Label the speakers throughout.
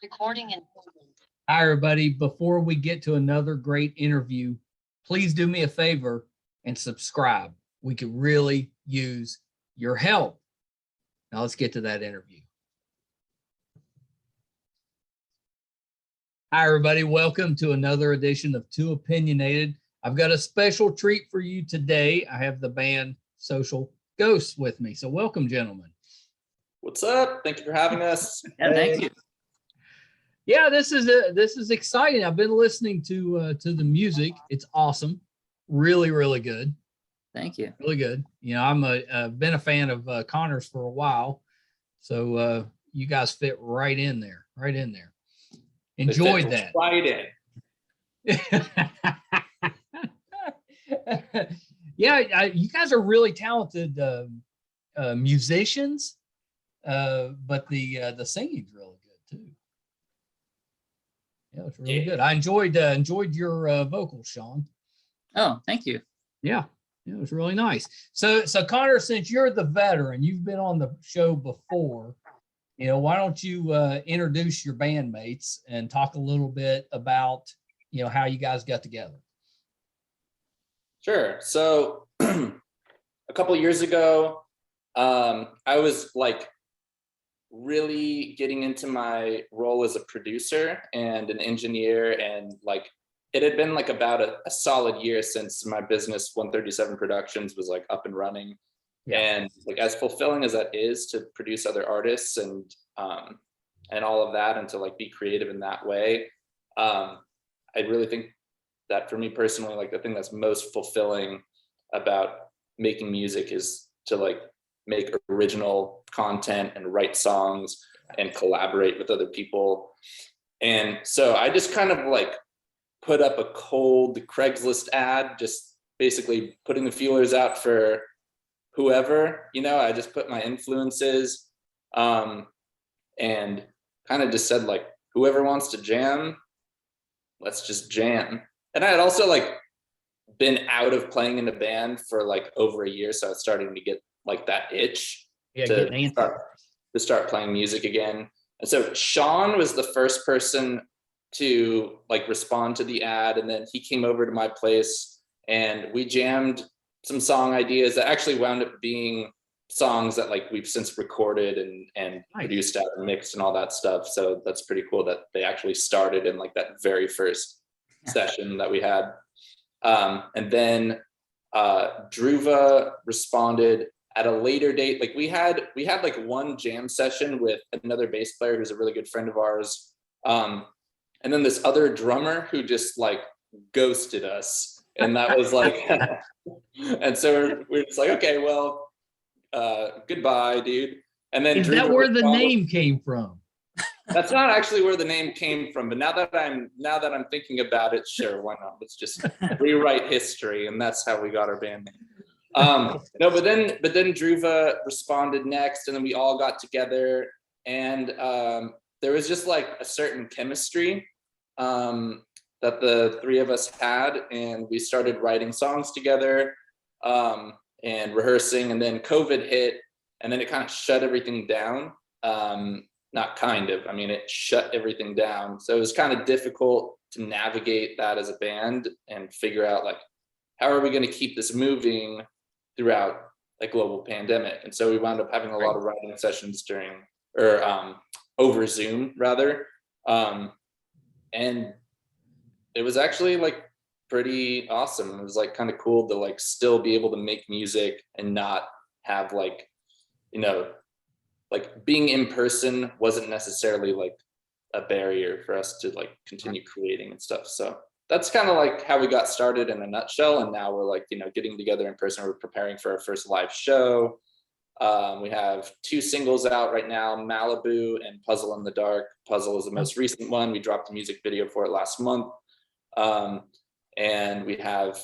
Speaker 1: Recording in.
Speaker 2: Hi, everybody. Before we get to another great interview, please do me a favor and subscribe. We could really use your help. Now let's get to that interview. Hi, everybody. Welcome to another edition of Too Opinionated. I've got a special treat for you today. I have the band Social Ghosts with me. So welcome, gentlemen.
Speaker 3: What's up? Thank you for having us.
Speaker 1: Yeah, thank you.
Speaker 2: Yeah, this is exciting. I've been listening to the music. It's awesome. Really, really good.
Speaker 1: Thank you.
Speaker 2: Really good. You know, I've been a fan of Connor's for a while. So you guys fit right in there. Enjoyed that.
Speaker 3: Right in.
Speaker 2: Yeah, you guys are really talented musicians, but the singing's really good too. Yeah, it's really good. I enjoyed your vocals, Sean.
Speaker 1: Oh, thank you.
Speaker 2: Yeah, it was really nice. So Connor, since you're the veteran, you've been on the show before. You know, why don't you introduce your bandmates and talk a little bit about, you know, how you guys got together?
Speaker 3: Sure. So a couple of years ago, I was like really getting into my role as a producer and an engineer, and like it had been like about a solid year since my business 137 Productions was like up and running. Yeah. And like as fulfilling as that is to produce other artists and all of that, and to like be creative in that way, I really think that for me personally, like the thing that's most fulfilling about making music is to like make original content and write songs and collaborate with other people. And so I just kind of like put up a cold Craigslist ad, just basically putting the feelers out for whoever, you know. I just put my influences and kind of just said like, whoever wants to jam, let's just jam. And I had also like been out of playing in a band for like over a year, so I was starting to get like that itch to start playing music again. And so Sean was the first person to like respond to the ad, and then he came over to my place and we jammed some song ideas that actually wound up being songs that like we've since recorded and produced out and mixed and all that stuff. So that's pretty cool that they actually started in like that very first session that we had. And then Dhruva responded at a later date. Like we had like one jam session with another bass player who's a really good friend of ours, and then this other drummer who just like ghosted us, and that was like and so we're just like, okay, well, goodbye, dude. And then
Speaker 2: is
Speaker 3: Dhruva
Speaker 2: that where the name came from?
Speaker 3: That's not actually where the name came from, but now that I'm thinking about it, sure, why not? Let's just rewrite history, and that's how we got our band name. No, but then Dhruva responded next, and then we all got together, and there was just like a certain chemistry that the three of us had, and we started writing songs together and rehearsing, and then COVID hit, and then it kind of shut everything down. Not kind of, I mean, it shut everything down. So it was kind of difficult to navigate that as a band and figure out like, how are we going to keep this moving throughout a global pandemic? And so we wound up having a lot of writing sessions over Zoom rather. And it was actually like pretty awesome. It was like kind of cool to like still be able to make music and not have like, you know, like being in person wasn't necessarily like a barrier for us to like continue creating and stuff. So that's kind of like how we got started in a nutshell. And now we're like, you know, getting together in person. We're preparing for our first live show. We have 2 singles out right now, Malibu and Puzzle in the Dark. Puzzle is the most recent one. We dropped a music video for it last month. And we have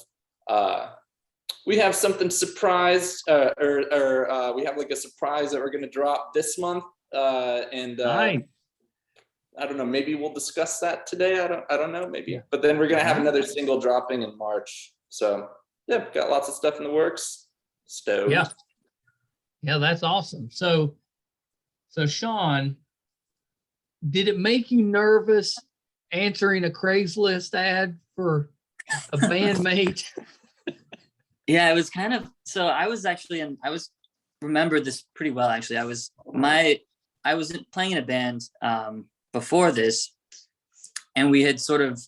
Speaker 3: something surprised, we have like a surprise that we're going to drop this month. Nice. I don't know, maybe we'll discuss that today. I don't know, maybe. But then we're going to have another single dropping in March. So yeah, got lots of stuff in the works. Stoked.
Speaker 2: Yeah, that's awesome. So Sean, did it make you nervous answering a Craigslist ad for a bandmate?
Speaker 1: Yeah, it was kind of, so I was actually remember this pretty well actually. I was playing in a band before this, and we had sort of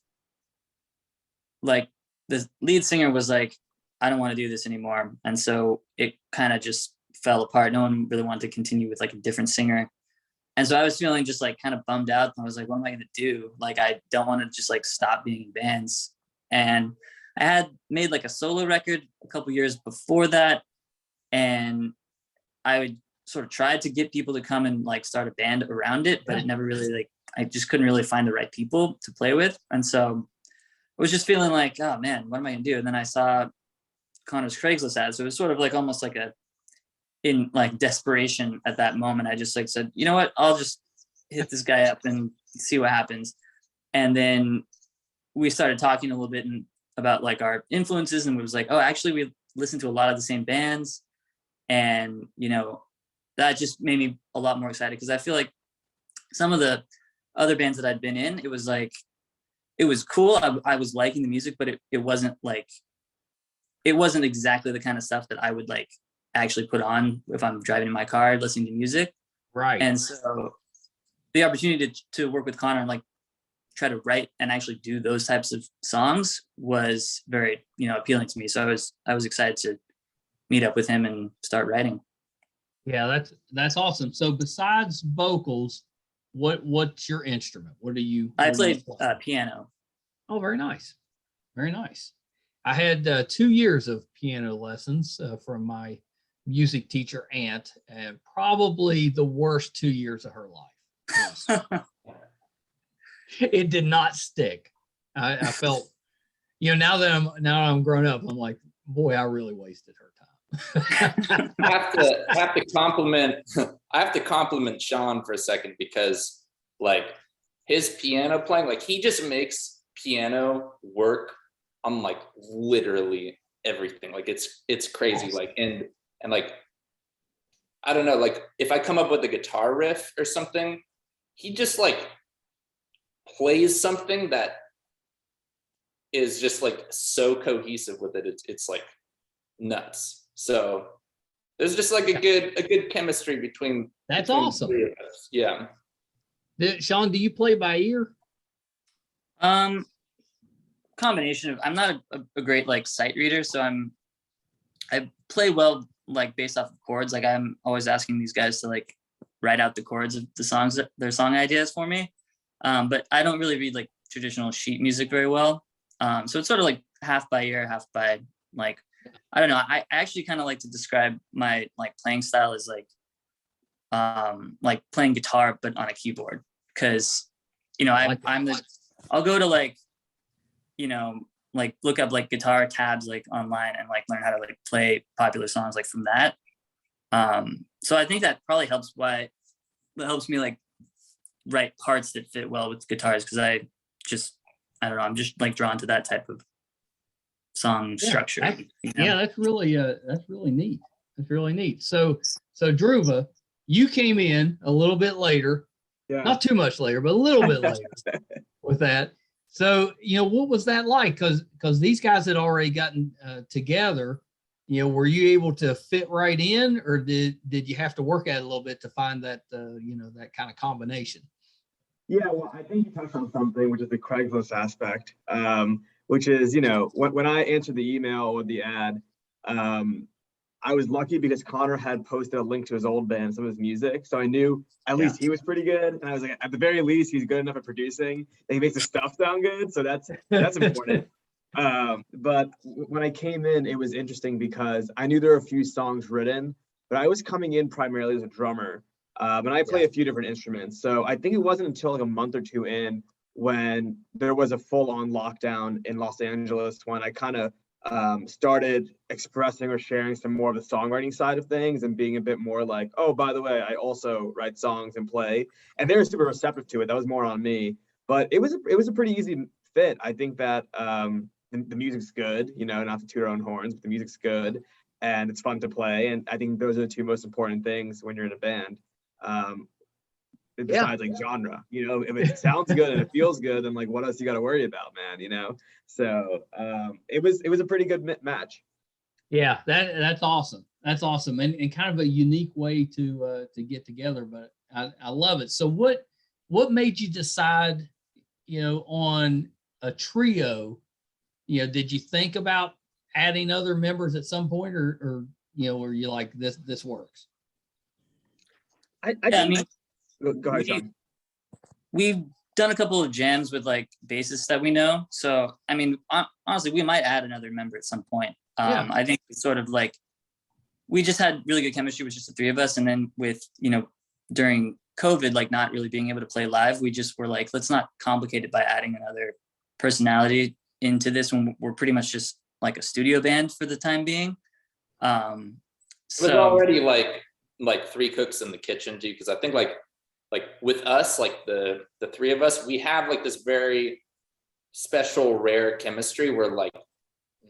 Speaker 1: like, the lead singer was like, I don't want to do this anymore. And so it kind of just fell apart. No one really wanted to continue with like a different singer. And so I was feeling just like kind of bummed out. I was like, what am I going to do? Like, I don't want to just like stop being in bands. And I had made like a solo record a couple years before that. And I would sort of tried to get people to come and like start a band around it, but it never really like, I just couldn't really find the right people to play with. And so I was just feeling like, oh man, what am I gonna do? And then I saw Connor's Craigslist ad. So it was sort of like almost like in like desperation at that moment. I just like said, you know what, I'll just hit this guy up and see what happens. And then we started talking a little bit about like our influences, and we was like, oh, actually we listen to a lot of the same bands. And, you know, that just made me a lot more excited, because I feel like some of the other bands that I'd been in, it was like, it was cool. I was liking the music, but it wasn't exactly the kind of stuff that I would like actually put on if I'm driving in my car listening to music.
Speaker 2: Right.
Speaker 1: And so the opportunity to work with Connor and like try to write and actually do those types of songs was very, you know, appealing to me. So I was excited to meet up with him and start writing.
Speaker 2: Yeah, that's awesome. So besides vocals, what's your instrument? What do you?
Speaker 1: I played piano.
Speaker 2: Oh, very nice, very nice. I had 2 years of piano lessons from my music teacher aunt, and probably the worst 2 years of her life. It did not stick. I felt, you know, now that I'm grown up, I'm like, boy, I really wasted her time.
Speaker 3: I have to compliment Sean for a second, because like his piano playing, like he just makes piano work on like literally everything. Like it's crazy. Awesome. Like and like, I don't know, like if I come up with a guitar riff or something, he just like plays something that is just like so cohesive with it. It's like nuts. So there's just like a good chemistry between.
Speaker 2: That's
Speaker 3: between
Speaker 2: awesome.
Speaker 3: The three of us. Yeah.
Speaker 2: Sean, do you play by ear?
Speaker 1: Combination of, I'm not a great like sight reader, so I play well like based off of chords. Like I'm always asking these guys to like write out the chords of the songs, their song ideas for me. But I don't really read like traditional sheet music very well. So it's sort of like half by ear, half by like, I don't know. I actually kind of like to describe my like playing style as like playing guitar but on a keyboard, because you know I'll go to like, you know, like look up like guitar tabs like online and like learn how to like play popular songs like from that. So I think that probably helps me like write parts that fit well with guitars, because I don't know, I'm just like drawn to that type of song structure. You know?
Speaker 2: Yeah, that's really neat. That's really neat. So Dhruva, you came in a little bit later, not too much later, but a little bit later with that. So, you know, what was that like? Because these guys had already gotten together. You know, were you able to fit right in, or did you have to work at it a little bit to find that you know, that kind of combination?
Speaker 4: Yeah, well, I think you touched on something, which is the Craigslist aspect, which is, you know, when I answered the email or the ad, I was lucky because Connor had posted a link to his old band, some of his music. So I knew at least he was pretty good. And I was like, at the very least, he's good enough at producing. And he makes the stuff sound good. So that's important. But when I came in, it was interesting because I knew there were a few songs written, but I was coming in primarily as a drummer. And I play a few different instruments. So I think it wasn't until like a month or two in when there was a full-on lockdown in Los Angeles when I kind of started expressing or sharing some more of the songwriting side of things and being a bit more like, oh, by the way, I also write songs and play. And they were super receptive to it. That was more on me. But it was a pretty easy fit. I think that the music's good, you know, not to toot our own horns, but the music's good and it's fun to play. And I think those are the two most important things when you're in a band. besides like genre. You know, if it sounds good and it feels good, then like what else you got to worry about, man? You know, so it was a pretty good match.
Speaker 2: Yeah, that's awesome. That's awesome, and kind of a unique way to get together. But I love it. So what made you decide, you know, on a trio? You know, did you think about adding other members at some point, or you know, were you like this works?
Speaker 4: I
Speaker 1: mean,
Speaker 4: go ahead, Sean.
Speaker 1: We've done a couple of jams with like bassists that we know. So, I mean, honestly, we might add another member at some point. I think it's sort of like, we just had really good chemistry with just the three of us. And then with, you know, during COVID, like not really being able to play live, we just were like, let's not complicate it by adding another personality into this when we're pretty much just like a studio band for the time being.
Speaker 3: It was already like three cooks in the kitchen too, because I think like with us, like the three of us, we have like this very special, rare chemistry where like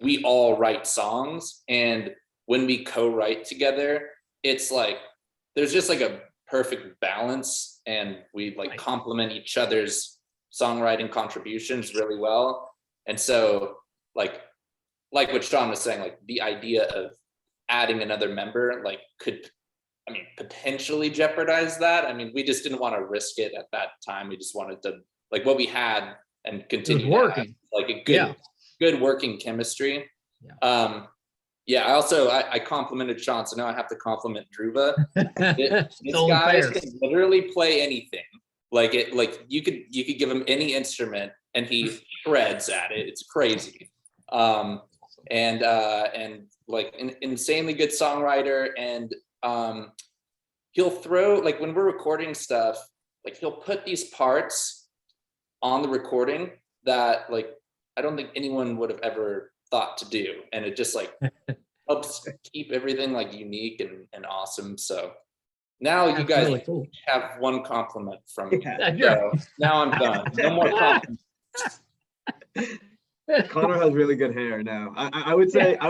Speaker 3: we all write songs, and when we co-write together, it's like there's just like a perfect balance, and we like complement each other's songwriting contributions really well. And so like what Sean was saying, like the idea of adding another member like could, I mean, potentially jeopardize that. I mean, we just didn't want to risk it at that time. We just wanted to like what we had and continue working, like a good working chemistry. I complimented Sean, so now I have to compliment Dhruva. This guy can literally play anything. Like you could give him any instrument and he shreds at it. It's crazy. And like an insanely good songwriter, and he'll throw, like when we're recording stuff, like he'll put these parts on the recording that like I don't think anyone would have ever thought to do, and it just like helps keep everything like unique and awesome. So now you guys really have one compliment from me. So now I'm done. No more compliments.
Speaker 4: Connor has really good hair now. I would say so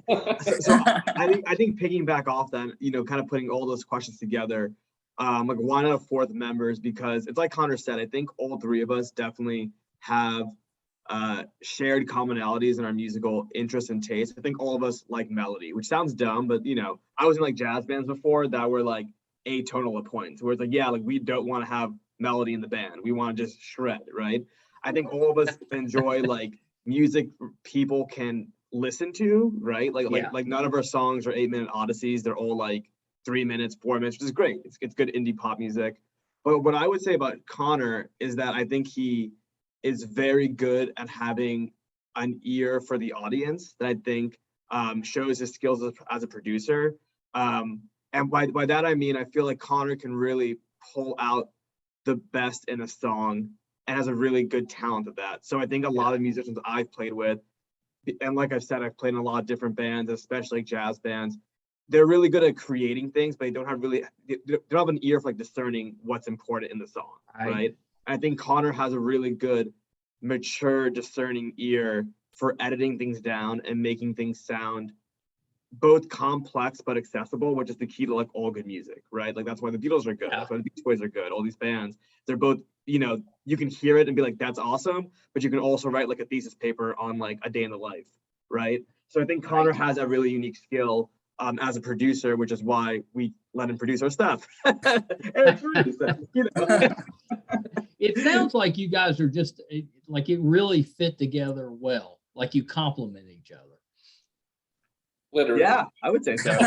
Speaker 4: I think piggyback off that, you know, kind of putting all those questions together, like why not a fourth members? Because it's like Connor said, I think all three of us definitely have shared commonalities in our musical interests and tastes. I think all of us like melody, which sounds dumb, but you know, I was in like jazz bands before that were like atonal at points, where it's like, yeah, like we don't want to have melody in the band. We want to just shred, right? I think all of us enjoy like music people can listen to, right? Like none of our songs are 8-minute odysseys. They're all like 3 minutes, 4 minutes, which is great. It's good indie pop music. But what I would say about Connor is that I think he is very good at having an ear for the audience that I think shows his skills as a producer. And by that, I mean, I feel like Connor can really pull out the best in a song and has a really good talent at that. So I think a lot of musicians I've played with, and like I said, I've played in a lot of different bands, especially jazz bands, they're really good at creating things, but they don't have an ear for like discerning what's important in the song, right? I think Connor has a really good, mature, discerning ear for editing things down and making things sound both complex but accessible, which is the key to like all good music, right? Like that's why the Beatles are good. That's why the Beach Boys are good. All these bands, they're both, you know, you can hear it and be like, that's awesome, but you can also write like a thesis paper on like a day in the life, right? So I think Connor has a really unique skill as a producer, which is why we let him produce our stuff.
Speaker 2: It sounds like you guys are just like it really fit together well, like you complement each other.
Speaker 3: Literally.
Speaker 4: Yeah, I would say so.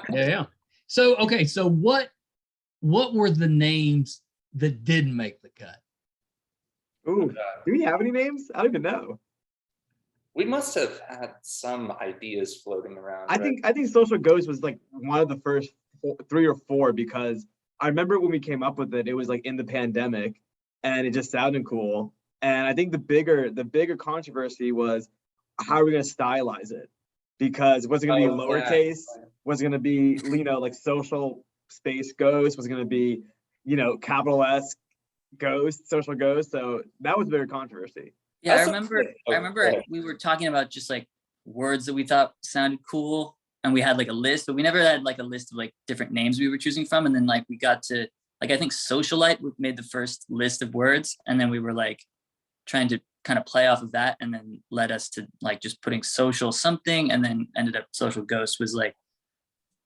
Speaker 2: Yeah. So okay, so what were the names that didn't make the cut?
Speaker 4: Ooh, do we have any names? I don't even know.
Speaker 3: We must have had some ideas floating around.
Speaker 4: I think Social Ghost was like one of the first 3 or 4, because I remember when we came up with it, it was like in the pandemic and it just sounded cool. And I think the bigger controversy was how are we going to stylize it? Because was it going to be lowercase? Was it going to be, you know, like Social Space Ghost? Was it going to be, you know, capital S Ghost, Social Ghost? So that was a bigger controversy.
Speaker 1: Yeah, I remember we were talking about just like words that we thought sounded cool, and we had like a list, but we never had like a list of like different names we were choosing from. And then like we got to like I think socialite made the first list of words, and then we were like trying to kind of play off of that, and then led us to like just putting social something, and then ended up social ghost was like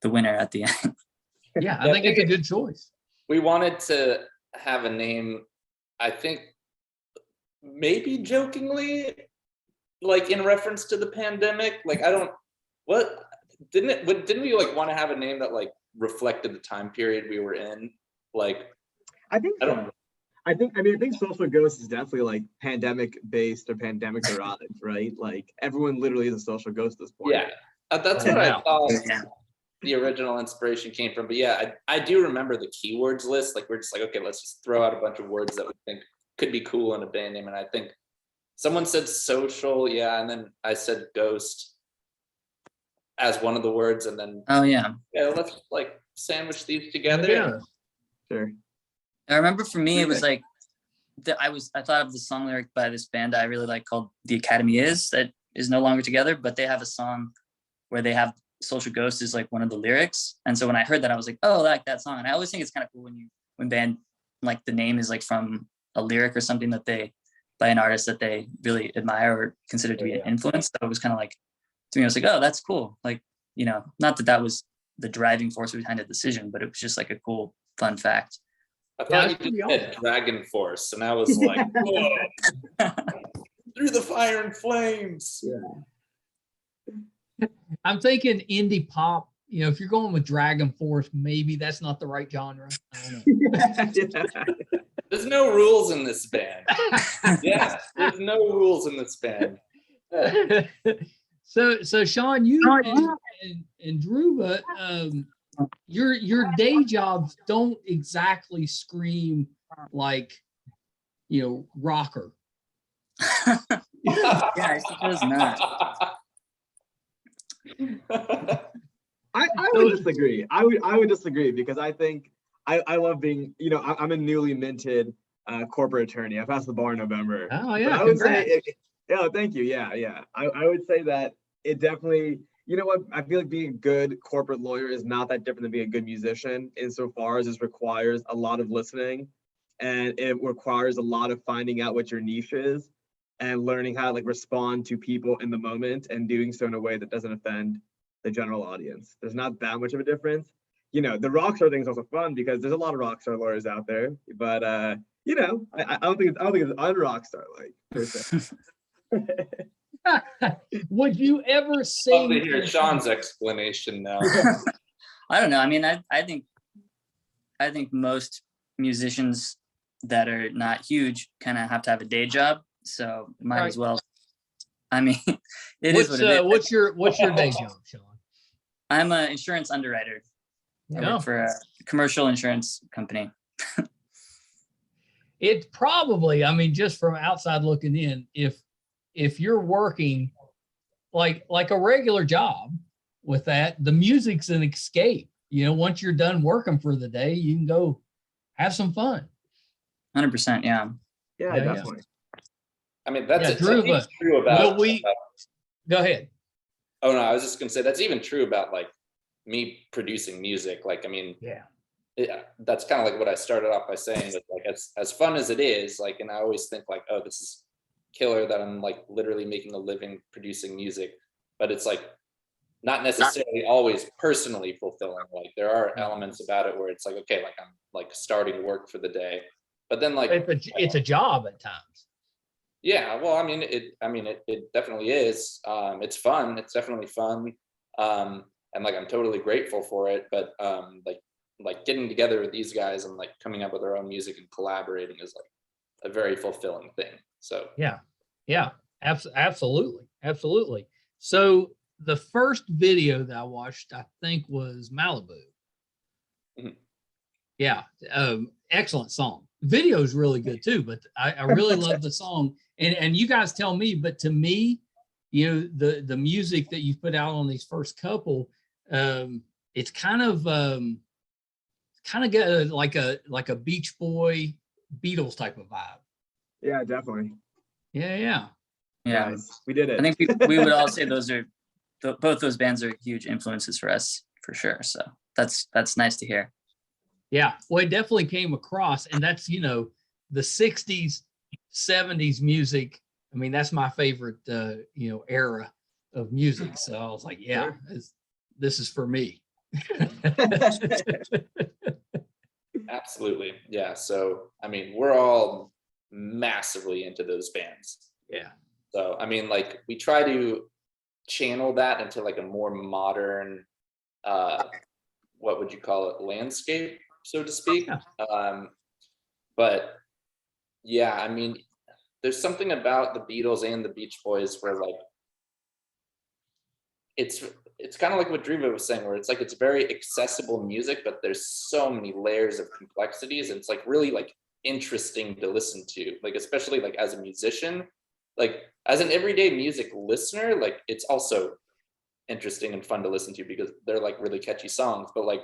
Speaker 1: the winner at the end.
Speaker 2: Yeah, I think it's a good choice.
Speaker 3: We wanted to have a name, I think maybe jokingly, like in reference to the pandemic. Like didn't we like want to have a name that like reflected the time period we were in? Like
Speaker 4: I think so. I think social ghost is definitely like pandemic based or pandemic erotic, right? Like everyone literally is a social ghost at this point.
Speaker 3: Yeah, that's what I thought the original inspiration came from. But yeah, I do remember the keywords list. Like we're just like, okay, let's just throw out a bunch of words that we think could be cool in a band name. And I think someone said social, yeah, and then I said ghost as one of the words, and then let's like sandwich these together.
Speaker 2: Yeah,
Speaker 4: sure.
Speaker 1: I remember for me, it was like I thought of the song lyric by this band I really like called The Academy that is no longer together, but they have a song where they have social ghost is like one of the lyrics. And so when I heard that, I was like, oh, I like that song. And I always think it's kind of cool when band, like the name is like from a lyric or something that by an artist that they really admire or consider to be an influence. So it was kind of like, to me, I was like, oh, that's cool. Like, not that was the driving force behind the decision, but it was just like a cool, fun fact.
Speaker 3: I thought you just said Dragon Force, and I was like, whoa, through the fire and flames.
Speaker 2: Yeah. I'm thinking indie pop. If you're going with Dragon Force, maybe that's not the right genre. I don't know.
Speaker 3: There's no rules in this band. Yeah, there's no rules in this band.
Speaker 2: So Sean, you and Dhruva, your day jobs don't exactly scream like, rocker.
Speaker 1: Yeah, I suppose not.
Speaker 4: I would disagree. I would disagree because I think I love being, I'm a newly minted corporate attorney. I passed the bar in November.
Speaker 2: Oh yeah,
Speaker 4: but I would say, thank you. Yeah. I would say that it definitely, what, I feel like being a good corporate lawyer is not that different than being a good musician insofar as it requires a lot of listening, and it requires a lot of finding out what your niche is and learning how to like respond to people in the moment and doing so in a way that doesn't offend the general audience. There's not that much of a difference. The rock star thing is also fun because there's a lot of rock star lawyers out there, but I don't think it's un-rock star like per se.
Speaker 2: Would you ever sing?
Speaker 3: Love to hear Sean's explanation now.
Speaker 1: I don't know. I mean, I think most musicians that are not huge kind of have to have a day job, so might as well. I mean, it is what it is.
Speaker 2: What's your day job, Sean?
Speaker 1: I'm an insurance underwriter. I work for a commercial insurance company.
Speaker 2: It's probably, just from outside looking in, if you're working like a regular job with that, the music's an escape. Once you're done working for the day, you can go have some fun.
Speaker 1: 100%. Yeah.
Speaker 4: Yeah, definitely.
Speaker 3: I mean, that's
Speaker 2: true about. Go ahead.
Speaker 3: Oh no, I was just gonna say that's even true about like me producing music. Like, I mean, that's kind of like what I started off by saying. That like as fun as it is, like, and I always think like, oh, this is killer that I'm like literally making a living producing music, but it's like not necessarily always personally fulfilling. Like there are elements about it where it's like, okay, like I'm like starting work for the day, but then like
Speaker 2: it's a job at times.
Speaker 3: Yeah, well, I mean, it definitely is. It's fun. It's definitely fun, and like I'm totally grateful for it. But like getting together with these guys and like coming up with our own music and collaborating is like a very fulfilling thing. So
Speaker 2: yeah, absolutely. So the first video that I watched, I think, was Malibu. Mm-hmm. Yeah, excellent song. Video is really good too, but I really love the song. And you guys tell me, but to me, the music that you put out on these first couple, it's kind of got like a Beach Boy, Beatles type of vibe.
Speaker 4: Yeah, definitely.
Speaker 2: Yeah.
Speaker 4: Nice. We did it.
Speaker 1: I think we would all say both those bands are huge influences for us for sure. So that's nice to hear.
Speaker 2: Yeah, well, it definitely came across, and that's, you know, the 60s, 70s music. I mean, that's my favorite, you know, era of music. So I was like, yeah,
Speaker 4: Sure.
Speaker 2: this is for me.
Speaker 3: Absolutely. Yeah. So, I mean, we're all massively into those bands.
Speaker 2: Yeah.
Speaker 3: So, I mean, like we try to channel that into like a more modern, uh, what would you call it, landscape, so to speak.
Speaker 2: Yeah.
Speaker 3: But yeah, I mean, there's something about the Beatles and the Beach Boys where like it's it's kind of like what Driva was saying, where it's like it's very accessible music, but there's so many layers of complexities, and it's like really like interesting to listen to, like especially like as a musician, like as an everyday music listener, like it's also interesting and fun to listen to because they're like really catchy songs. But like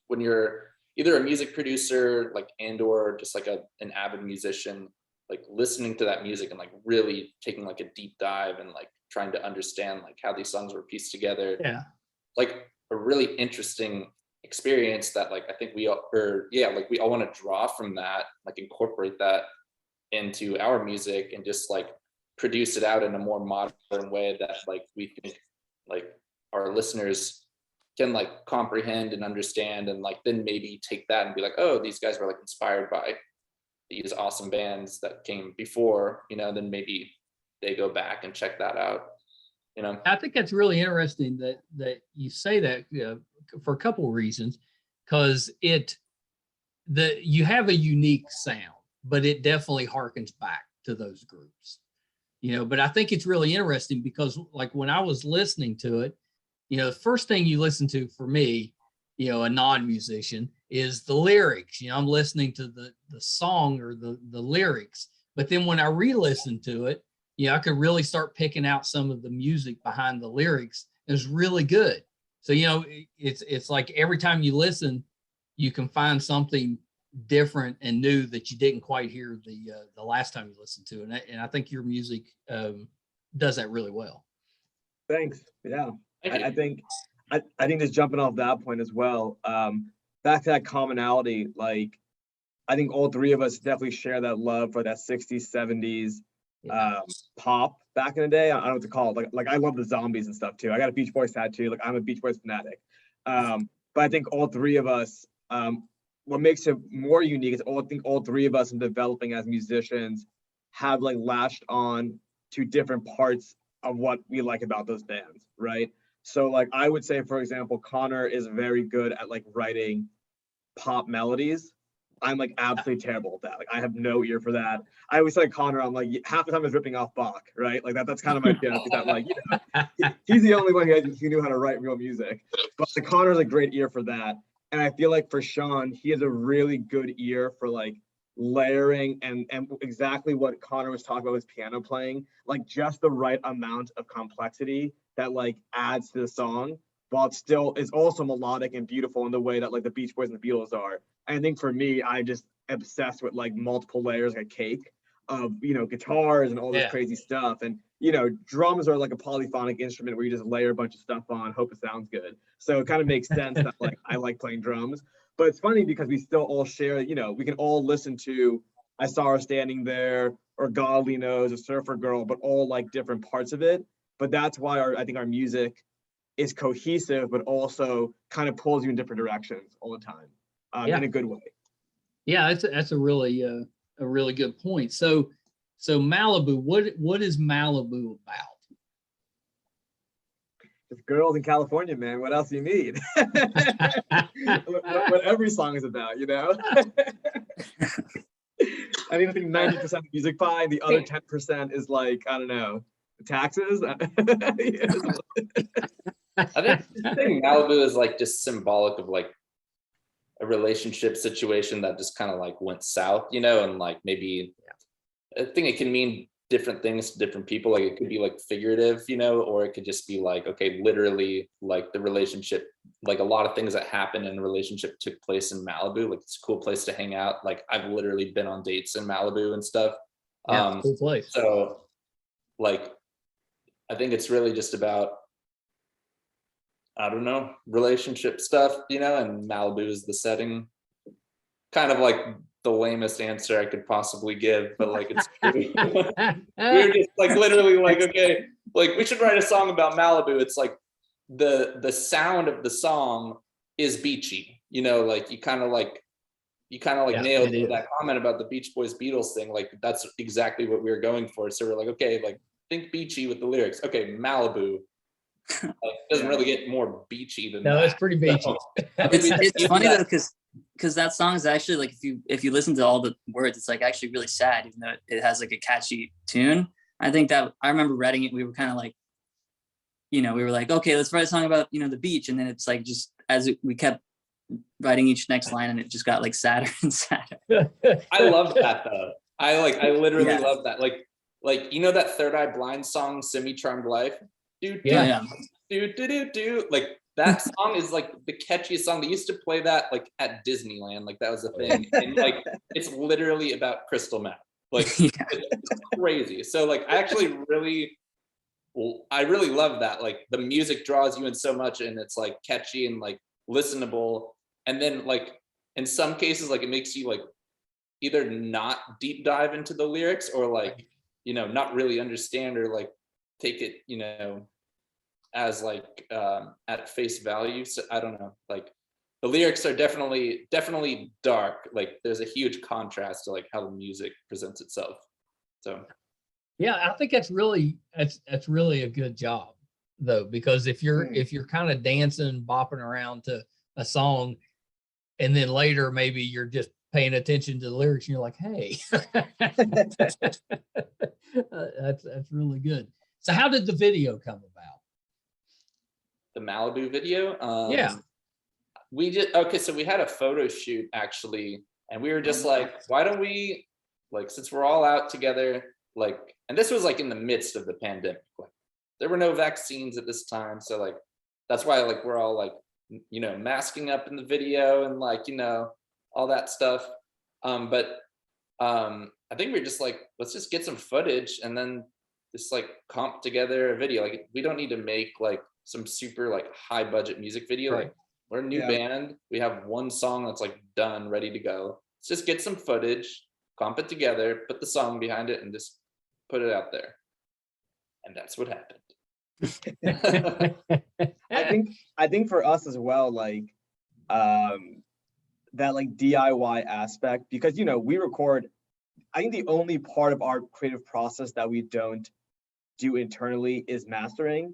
Speaker 3: when you're either a music producer, like and or just like an avid musician, like listening to that music and like really taking like a deep dive and like trying to understand like how these songs were pieced together,
Speaker 2: Yeah.
Speaker 3: like a really interesting experience that like I think we all, or yeah, like we all want to draw from that, like incorporate that into our music and just like produce it out in a more modern way that like we think like our listeners can like comprehend and understand, and like then maybe take that and be like, oh, these guys were like inspired by these awesome bands that came before, you know, then maybe they go back and check that out, you know.
Speaker 2: I think that's really interesting that you say that, for a couple of reasons, because you have a unique sound, but it definitely harkens back to those groups, you know. But I think it's really interesting because like when I was listening to it, you know, the first thing you listen to for me, you know, a non-musician, is the lyrics. You know, I'm listening to the song or the lyrics. But then when I re-listen to it, you know, I could really start picking out some of the music behind the lyrics. It was really good. So, you know, it's like every time you listen, you can find something different and new that you didn't quite hear the last time you listened to it. And I think your music does that really well.
Speaker 4: Thanks. Yeah.
Speaker 3: Thank you.
Speaker 4: I think just jumping off that point as well, back to that commonality, like I think all three of us definitely share that love for that 60s, 70s
Speaker 2: Yeah.
Speaker 4: pop back in the day. I don't know what to call it. Like I love the Zombies and stuff too. I got a Beach Boys tattoo. Like I'm a Beach Boys fanatic. But I think all three of us, what makes it more unique is I think all three of us in developing as musicians have like latched on to different parts of what we like about those bands, right? So like I would say, for example, Connor is very good at like writing pop melodies. I'm like absolutely terrible at that. Like I have no ear for that. I always say Connor, I'm like half the time is ripping off Bach, right? Like that's kind of my joke. Is that like, you know, he's the only one who knew how to write real music. But like, Connor's a great ear for that. And I feel like for Sean, he has a really good ear for like layering and exactly what Connor was talking about with piano playing, like just the right amount of complexity that like adds to the song, while it still is also melodic and beautiful in the way that like the Beach Boys and the Beatles are. I think for me, I just obsessed with like multiple layers like a cake of, you know, guitars and all this crazy stuff. And, you know, drums are like a polyphonic instrument where you just layer a bunch of stuff on, hope it sounds good. So it kind of makes sense that like I like playing drums. But it's funny because we still all share, you know, we can all listen to I Saw Her Standing There or God Only Knows, a Surfer Girl, but all like different parts of it. But that's why I think our music is cohesive, but also kind of pulls you in different directions all the time, in a good way.
Speaker 2: Yeah, that's a really good point. So Malibu, what is Malibu about?
Speaker 4: It's girls in California, man. What else do you need? what every song is about, you know? I think 90% of music pie, the other 10% is like, I don't know, taxes.
Speaker 3: I think Malibu is like just symbolic of like a relationship situation that just kind of like went south, you know, and like maybe I think it can mean different things to different people. Like it could be like figurative, you know, or it could just be like, okay, literally like the relationship, like a lot of things that happened in a relationship took place in Malibu. Like it's a cool place to hang out. Like I've literally been on dates in Malibu and stuff.
Speaker 2: Yeah, cool place.
Speaker 3: So like, I think it's really just about, I don't know, relationship stuff, you know, and Malibu is the setting. kind of like the lamest answer I could possibly give, but like it's true. We were just like literally like, okay, like we should write a song about Malibu. It's like the sound of the song is beachy, you know, like you kind of like nailed that comment about the Beach Boys Beatles thing. Like that's exactly what we were going for. So we're like, okay, like think beachy with the lyrics. Okay, Malibu. Like, doesn't really get more beachy than that.
Speaker 2: No, it's pretty beachy.
Speaker 3: So,
Speaker 1: It's funny though, because that song is actually like, if you listen to all the words, it's like actually really sad, even though it has like a catchy tune. I think that I remember writing it, we were kind of like, we were like, okay, let's write a song about, the beach. And then it's like, just we kept writing each next line, and it just got like sadder and sadder.
Speaker 3: I love that though. I literally love that. Like, that Third Eye Blind song, Semi Charmed Life? Do, like that song is like the catchiest song. They used to play that like at Disneyland, like that was a thing. And like it's literally about crystal meth. Like it's crazy. So like I really love that. Like the music draws you in so much, and it's like catchy and like listenable. And then like in some cases, like it makes you like either not deep dive into the lyrics, or like, not really understand, or like take it, as like at face value. So I don't know, like the lyrics are definitely dark. Like there's a huge contrast to like how the music presents itself. So
Speaker 2: yeah, I think that's really a good job though, because if you're kind of dancing, bopping around to a song, and then later maybe you're just paying attention to the lyrics and you're like, hey, that's really good. So how did the video come about?
Speaker 3: the Malibu video.
Speaker 2: Yeah.
Speaker 3: We did, okay, so we had a photo shoot actually, and we were just like, why don't we, like, since we're all out together, like, and this was like in the midst of the pandemic, like there were no vaccines at this time. So like, that's why like we're all like, masking up in the video and like, all that stuff. I think we're just like, let's just get some footage and then just like comp together a video. Like we don't need to make like some super like high budget music video.
Speaker 2: Right.
Speaker 3: Like we're a new band. We have one song that's like done, ready to go. Let's just get some footage, comp it together, put the song behind it, and just put it out there. And that's what happened.
Speaker 4: I think for us as well, like that like DIY aspect, because we record. I think the only part of our creative process that we don't do internally is mastering.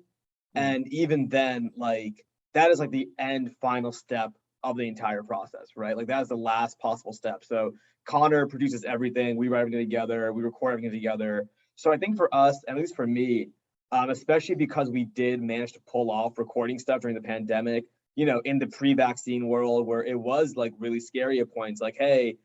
Speaker 4: And even then, like that is like the end final step of the entire process, right? Like that is the last possible step. So Connor produces everything, we write everything together, we record everything together. So I think for us, at least for me, especially because we did manage to pull off recording stuff during the pandemic, in the pre-vaccine world where it was like really scary at points, like, hey,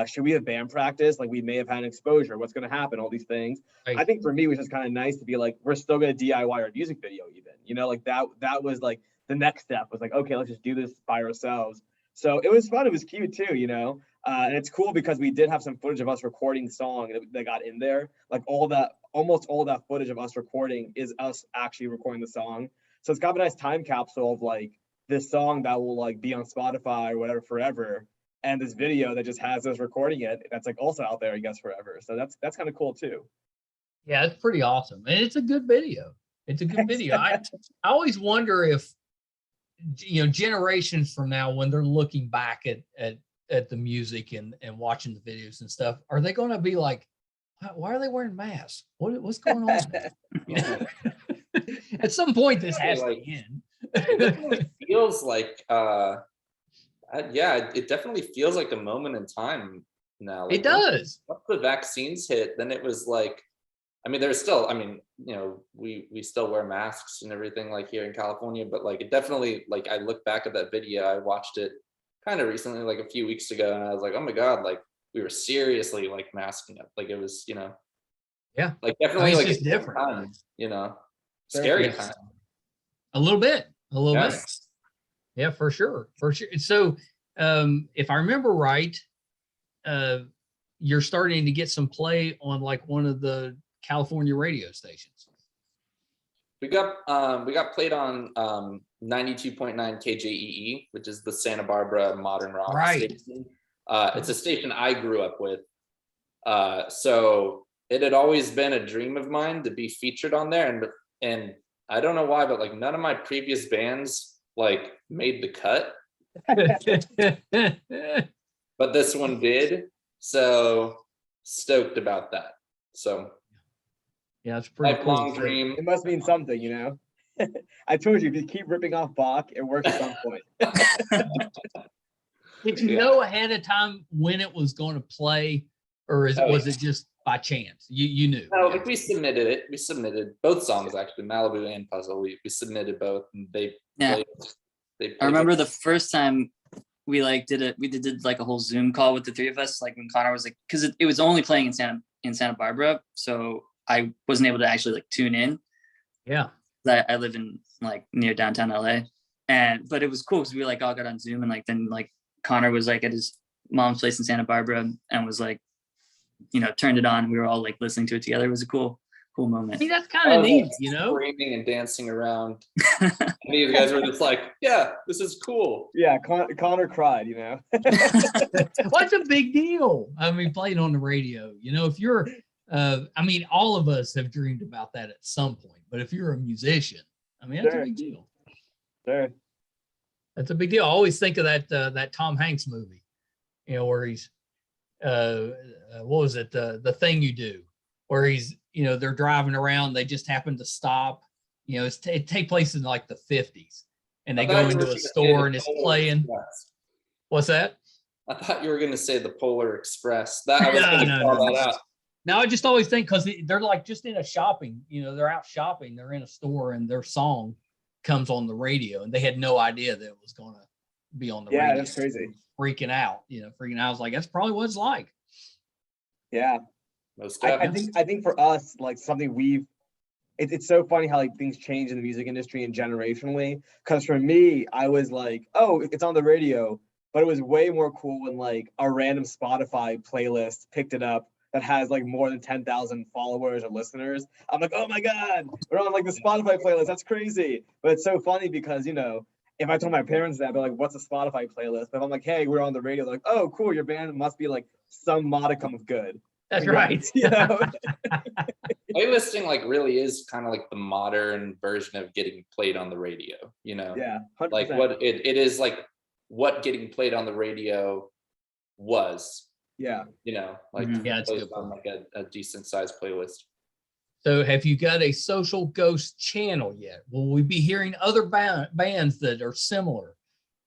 Speaker 4: should we have band practice? Like we may have had an exposure. What's going to happen? All these things. Right. I think for me, it was just kind of nice to be like, we're still going to DIY our music video even, like that was like the next step was like, okay, let's just do this by ourselves. So it was fun. It was cute too, and it's cool because we did have some footage of us recording the song that got in there. Like almost all that footage of us recording is us actually recording the song. So it's got a nice time capsule of like this song that will like be on Spotify or whatever forever. And this video that just has us recording it, that's like also out there, I guess, forever. So that's kind of cool too.
Speaker 2: Yeah, it's pretty awesome. And it's a good video. It's a good video. I always wonder if, generations from now, when they're looking back at the music and watching the videos and stuff, are they going to be like, why are they wearing masks? What's going on? At some point, this has to end.
Speaker 3: It definitely feels like, it definitely feels like a moment in time now. Like,
Speaker 2: it does.
Speaker 3: Once the vaccines hit, then it was like, there's still, we still wear masks and everything like here in California, but like it definitely, like I look back at that video, I watched it kind of recently, like a few weeks ago, and I was like, oh my God, like we were seriously like masking up. Like it was,
Speaker 2: yeah,
Speaker 3: like definitely like
Speaker 2: it's different
Speaker 3: time, scary time.
Speaker 2: A little bit. Yeah, for sure. So if I remember right, you're starting to get some play on like one of the California radio stations.
Speaker 3: We got played on 92.9 KJEE, which is the Santa Barbara modern rock station. It's a station I grew up with. So it had always been a dream of mine to be featured on there. And I don't know why, but like none of my previous bands like made the cut, but this one did. So stoked about that. So
Speaker 2: yeah, it's pretty
Speaker 3: lifelong
Speaker 2: cool.
Speaker 3: dream.
Speaker 4: It must mean something, you know. I told you, if you keep ripping off Bach, it works at some point.
Speaker 2: Did you know ahead of time when it was going to play, or was it just by chance? You knew?
Speaker 3: No, like we submitted it. We submitted both songs actually, Malibu and Puzzle. We submitted both, and they played.
Speaker 1: I remember the first time we did like a whole Zoom call with the three of us, like when Connor was like, because it was only playing in Santa Barbara, so I wasn't able to actually like tune in.
Speaker 2: Yeah.
Speaker 1: I live in like near downtown LA, but it was cool because we like all got on Zoom, and like then like Connor was like at his mom's place in Santa Barbara and was like, you know, turned it on. We were all like listening to it together. It was a cool moment.
Speaker 2: I mean, that's kind of neat, you know,
Speaker 3: screaming and dancing around. And these guys were just like, yeah, this is cool.
Speaker 4: Yeah, Connor cried, you know.
Speaker 2: What's a big deal? I mean, playing on the radio, you know, if you're I mean, all of us have dreamed about that at some point, but if you're a musician, I mean, that's a big deal.
Speaker 4: Sure.
Speaker 2: That's a big deal. I always think of that Tom Hanks movie, you know, where he's what was it, the Thing You Do, where he's, you know, they're driving around, they just happen to stop, you know, it take place in like the 50s, and they go into a store and it's playing. Express. What's that?
Speaker 3: I thought you were going to say the Polar Express. That I was going to call that out.
Speaker 2: Now I just always think, because they're like just in a shopping, you know, they're out shopping, they're in a store, and their song comes on the radio, and they had no idea that it was going to be on the radio.
Speaker 4: Yeah, that's crazy.
Speaker 2: Freaking out. I was like, that's probably what it's like.
Speaker 4: Yeah. I think for us, like something it's so funny how like things change in the music industry and generationally. Because for me, I was like, oh, it's on the radio, but it was way more cool when like a random Spotify playlist picked it up that has like more than 10,000 followers or listeners. I'm like, oh my God, we're on like the Spotify playlist. That's crazy. But it's so funny because, you know, if I told my parents that, they're like, what's a Spotify playlist? But if I'm like, hey, we're on the radio, they're like, oh, cool, your band must be like some modicum of good.
Speaker 2: That's right.
Speaker 4: You know?
Speaker 3: Playlisting like really is kind of like the modern version of getting played on the radio, you know?
Speaker 4: Yeah, 100%.
Speaker 3: Like what it is like what getting played on the radio was.
Speaker 4: Yeah.
Speaker 3: You know, like
Speaker 2: it's good
Speaker 3: on like a decent sized playlist.
Speaker 2: So have you got a Social Ghost channel yet? Will we be hearing other bands that are similar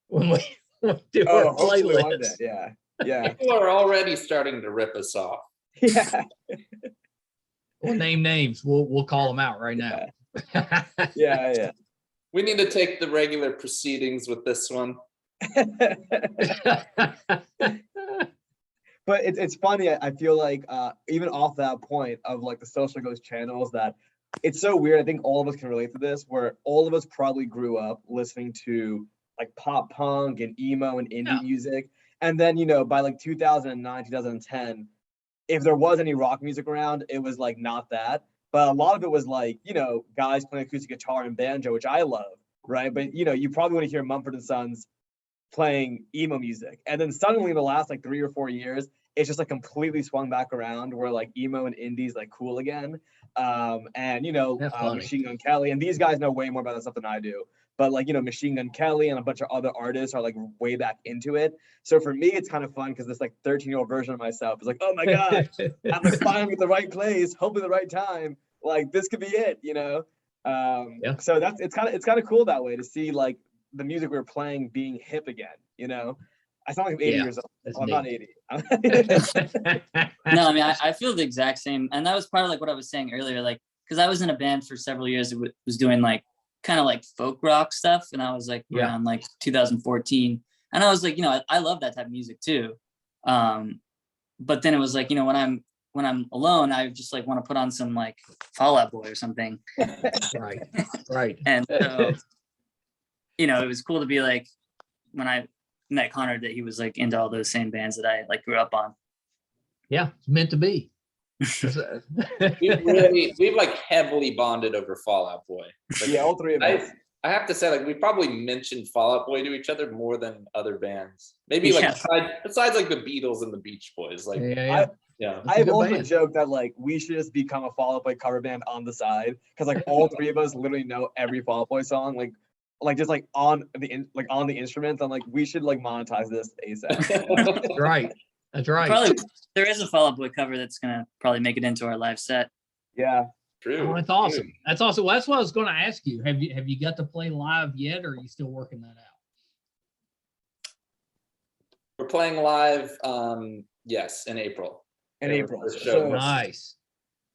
Speaker 2: when we do our playlist?
Speaker 4: Yeah.
Speaker 3: People are already starting to rip us off.
Speaker 4: Yeah.
Speaker 2: We'll name names. We'll call them out right now.
Speaker 4: Yeah.
Speaker 3: We need to take the regular proceedings with this one.
Speaker 4: But it's funny. I feel like even off that point of like the Social Ghost channels, that it's so weird. I think all of us can relate to this, where all of us probably grew up listening to like pop punk and emo and indie music. And then, you know, by like 2009, 2010, if there was any rock music around, it was like not that. But a lot of it was like, you know, guys playing acoustic guitar and banjo, which I love, right? But, you know, you probably want to hear Mumford & Sons playing emo music. And then suddenly in the last like 3 or 4 years, it's just like completely swung back around where like emo and indie's like cool again. And, you know, Machine Gun Kelly, and these guys know way more about that stuff than I do. But like, you know, Machine Gun Kelly and a bunch of other artists are like way back into it. So for me, it's kind of fun because this like 13-year-old version of myself is like, oh my God, I'm like finally in the right place, hoping the right time. Like this could be it, you know? So it's kind of cool that way to see like the music we were playing being hip again, you know? I sound like I'm 80 years old. I'm not 80.
Speaker 1: No, I mean, I feel the exact same. And that was part of like what I was saying earlier, like, because I was in a band for several years that was doing like kind of like folk rock stuff. And I was like around like 2014. And I was like, you know, I love that type of music too. But then it was like, you know, when I'm alone, I just like want to put on some like Fall Out Boy or something.
Speaker 2: Right.
Speaker 1: And so, you know, it was cool to be like, when I met Connor, that he was like into all those same bands that I like grew up on.
Speaker 2: Yeah, it's meant to be.
Speaker 3: we've like heavily bonded over Fall Out Boy. Like,
Speaker 4: yeah, all three of us.
Speaker 3: I have to say, like, we probably mentioned Fall Out Boy to each other more than other bands. Maybe like besides like the Beatles and the Beach Boys. Like,
Speaker 2: Yeah.
Speaker 3: yeah.
Speaker 2: That's a
Speaker 4: I've
Speaker 2: good
Speaker 4: also
Speaker 2: band.
Speaker 4: joked that like we should just become a Fall Out Boy cover band on the side because like all three of us literally know every Fall Out Boy song, like just like on the instruments. I'm like, we should like monetize this ASAP.
Speaker 2: That's right. That's right.
Speaker 1: Probably there is a Fall Out Boy cover that's gonna probably make it into our live set.
Speaker 4: Yeah.
Speaker 3: True.
Speaker 2: Oh, that's awesome. That's awesome. Well, that's what I was going to ask you. Have you got to play live yet, or are you still working that out?
Speaker 3: We're playing live, yes, in April.
Speaker 4: In
Speaker 3: Yeah,
Speaker 4: April.
Speaker 3: first show.
Speaker 2: Nice.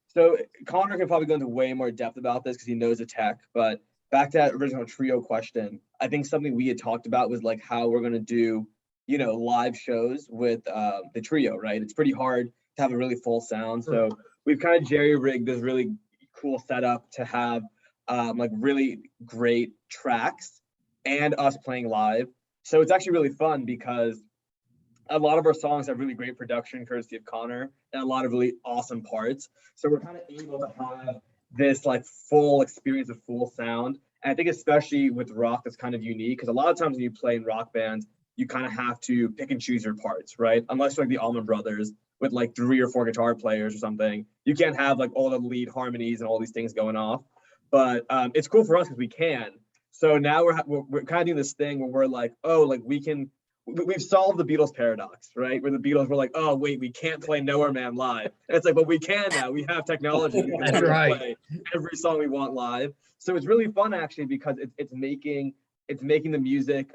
Speaker 4: So Connor can probably go into way more depth about this because he knows the tech. But back to that original trio question, I think something we had talked about was like how we're gonna do, live shows with the trio, right? It's pretty hard to have a really full sound. So we've kind of jerry-rigged this really cool setup to have like really great tracks and us playing live. So it's actually really fun because a lot of our songs have really great production courtesy of Connor and a lot of really awesome parts. So we're kind of able to have this like full experience of full sound. And I think especially with rock, that's kind of unique because a lot of times when you play in rock bands, you kind of have to pick and choose your parts, right? Unless you're like the Allman Brothers with like 3 or 4 guitar players or something, you can't have like all the lead harmonies and all these things going off. But it's cool for us because we can. So now we're kind of doing this thing where we're like, oh, like we've solved the Beatles paradox, right? Where the Beatles were like, oh, wait, we can't play Nowhere Man live. And it's like, but we can now. We have technology. We can
Speaker 2: That's right.
Speaker 4: play every song we want live. So it's really fun actually because it's making the music.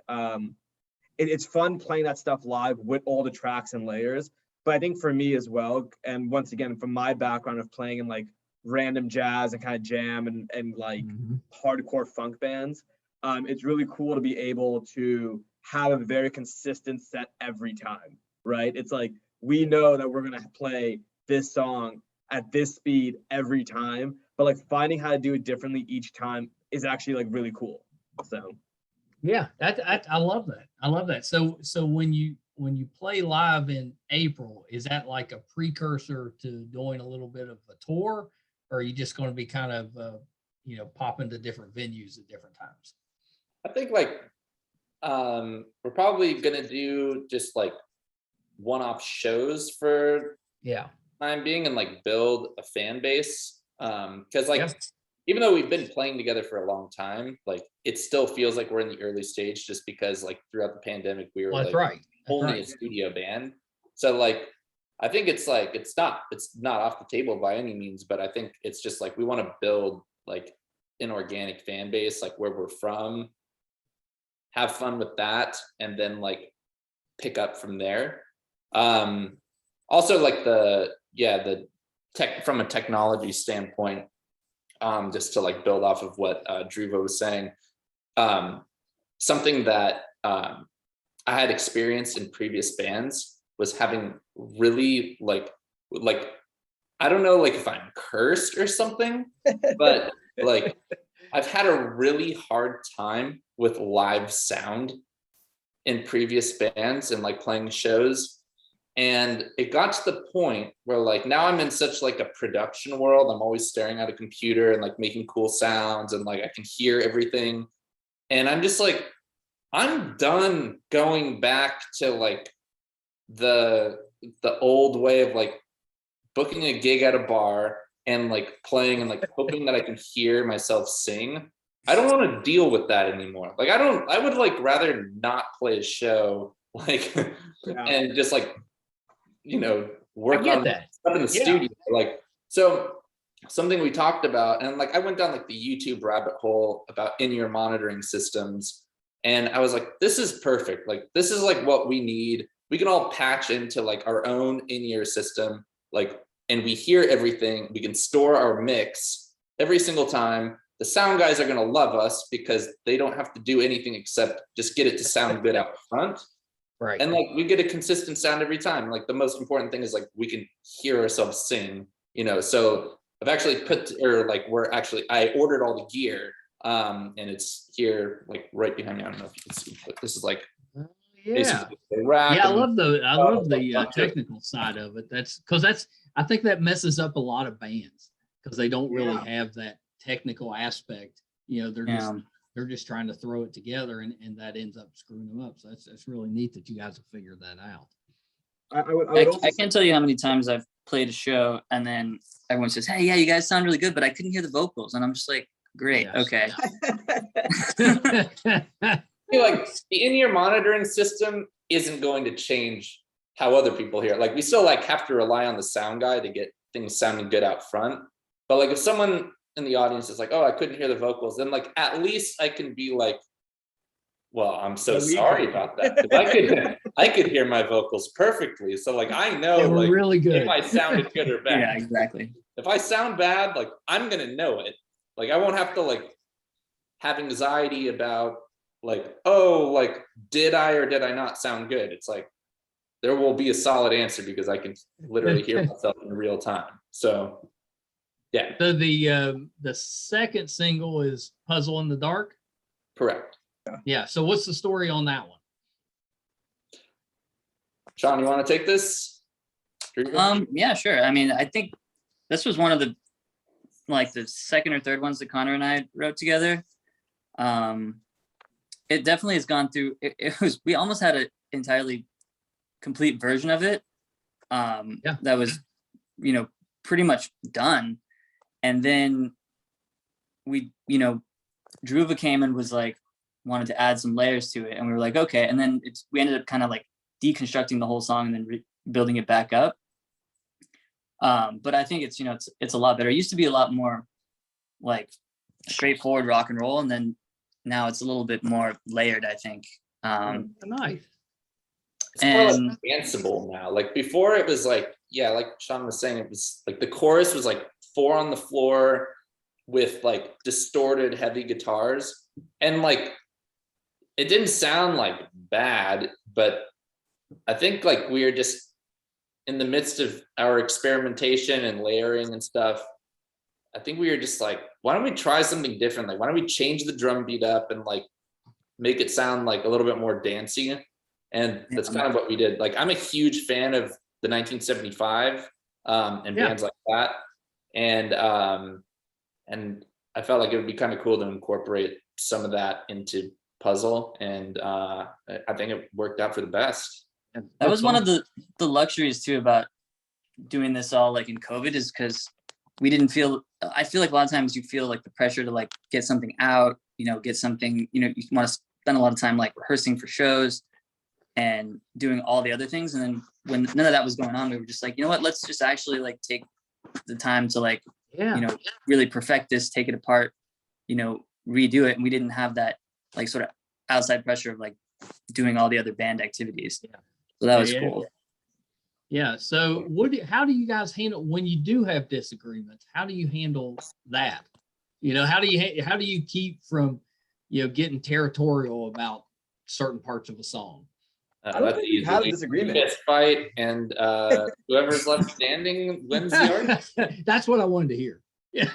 Speaker 4: It's fun playing that stuff live with all the tracks and layers. But I think for me as well, and once again, from my background of playing in like random jazz and kind of jam and like hardcore funk bands, it's really cool to be able to have a very consistent set every time, right? It's like we know that we're gonna play this song at this speed every time, but like finding how to do it differently each time is actually like really cool. So
Speaker 2: Yeah, I love that. I love that. So when you play live in April, is that like a precursor to doing a little bit of a tour, or are you just going to be kind of popping to different venues at different times?
Speaker 3: I think like we're probably gonna do just like one-off shows for time being and like build a fan base. Because like even though we've been playing together for a long time, like it still feels like we're in the early stage just because like throughout the pandemic we were only a studio band. So like I think it's like it's not off the table by any means, but I think it's just like we want to build like an organic fan base, like where we're from, have fun with that, and then like pick up from there. Also like the tech from a technology standpoint, just to like build off of what Druva was saying, something that I had experienced in previous bands was having really like I don't know like if I'm cursed or something, but like I've had a really hard time with live sound in previous bands and like playing shows. And it got to the point where like now I'm in such like a production world. I'm always staring at a computer and like making cool sounds and like I can hear everything. And I'm just like, I'm done going back to like the old way of like booking a gig at a bar and like playing and like hoping that I can hear myself sing. I don't want to deal with that anymore. Like I would like rather not play a show like and just like work on
Speaker 2: that
Speaker 3: stuff in the studio. Like so something we talked about, and like I went down like the YouTube rabbit hole about in-ear monitoring systems, and I was like, this is perfect. Like this is like what we need. We can all patch into like our own in-ear system, like, and we hear everything. We can store our mix every single time. The sound guys are going to love us because they don't have to do anything except just get it to sound good out front.
Speaker 2: Right.
Speaker 3: And like we get a consistent sound every time. Like the most important thing is like we can hear ourselves sing, So I've actually I ordered all the gear, and it's here like right behind me. I don't know if you can see, but this is like basically the rack.
Speaker 2: I love the technical side of it. I think that messes up a lot of bands because they don't really have that technical aspect. They're they're just trying to throw it together, and that ends up screwing them up. So that's really neat that you guys have figured that out.
Speaker 4: I would also
Speaker 1: I can't tell you how many times I've played a show and then everyone says, "Hey, yeah, you guys sound really good," but I couldn't hear the vocals, and I'm just like, "Great,
Speaker 2: Yes.
Speaker 1: okay."
Speaker 3: Like the in-ear monitoring system isn't going to change how other people hear it. Like we still like have to rely on the sound guy to get things sounding good out front. But like if someone in the audience is like, "Oh, I couldn't hear the vocals," then like at least I can be like, "Well, I'm so sorry about that." 'Cause I could hear my vocals perfectly. So like I know
Speaker 2: They were
Speaker 3: like
Speaker 2: really good.
Speaker 3: if I sounded good or bad.
Speaker 1: Yeah, exactly.
Speaker 3: If I sound bad, like I'm gonna know it. Like I won't have to like have anxiety about like, oh, like did I or did I not sound good? It's like there will be a solid answer because I can literally hear myself in real time. So yeah.
Speaker 2: So the second single is Puzzle in the Dark.
Speaker 3: Correct.
Speaker 2: Yeah. So what's the story on that one?
Speaker 3: Sean, you want to take this?
Speaker 1: Yeah, sure. I mean, I think this was one of the second or third ones that Connor and I wrote together. It definitely has gone through. We almost had an entirely complete version of it. That was, pretty much done, and then we, Druva came and was like wanted to add some layers to it, and we were like, okay, and then we ended up kind of like deconstructing the whole song and then building it back up. But I think it's a lot better. It used to be a lot more like straightforward rock and roll, and then now it's a little bit more layered, I think.
Speaker 2: Nice.
Speaker 3: It's more like danceable now. Like before it was like, yeah, like Sean was saying, it was like the chorus was like 4 on the floor with like distorted heavy guitars, and like it didn't sound like bad, but I think like we were just in the midst of our experimentation and layering and stuff. I think we were just like, why don't we try something different? Like, why don't we change the drum beat up and like make it sound like a little bit more dancey? And that's kind of what we did. Like, I'm a huge fan of the 1975 and bands like that. And I felt like it would be kind of cool to incorporate some of that into Puzzle. And I think it worked out for the best.
Speaker 1: That was one of the luxuries too about doing this all like in COVID, is because we didn't feel, I feel like a lot of times you feel like the pressure to like get something out, get something, you want to spend a lot of time like rehearsing for shows and doing all the other things. And then when none of that was going on, we were just like, you know what, let's just actually like take the time to like, really perfect this, take it apart, redo it. And we didn't have that like sort of outside pressure of like doing all the other band activities. So that was cool.
Speaker 2: Yeah. So how do you guys handle when you do have disagreements? How do you handle that? How do you keep from, getting territorial about certain parts of a song?
Speaker 4: I don't think we've had a disagreement.
Speaker 3: Fist fight, and whoever's left standing wins the argument.
Speaker 2: That's what I wanted to hear. Yeah.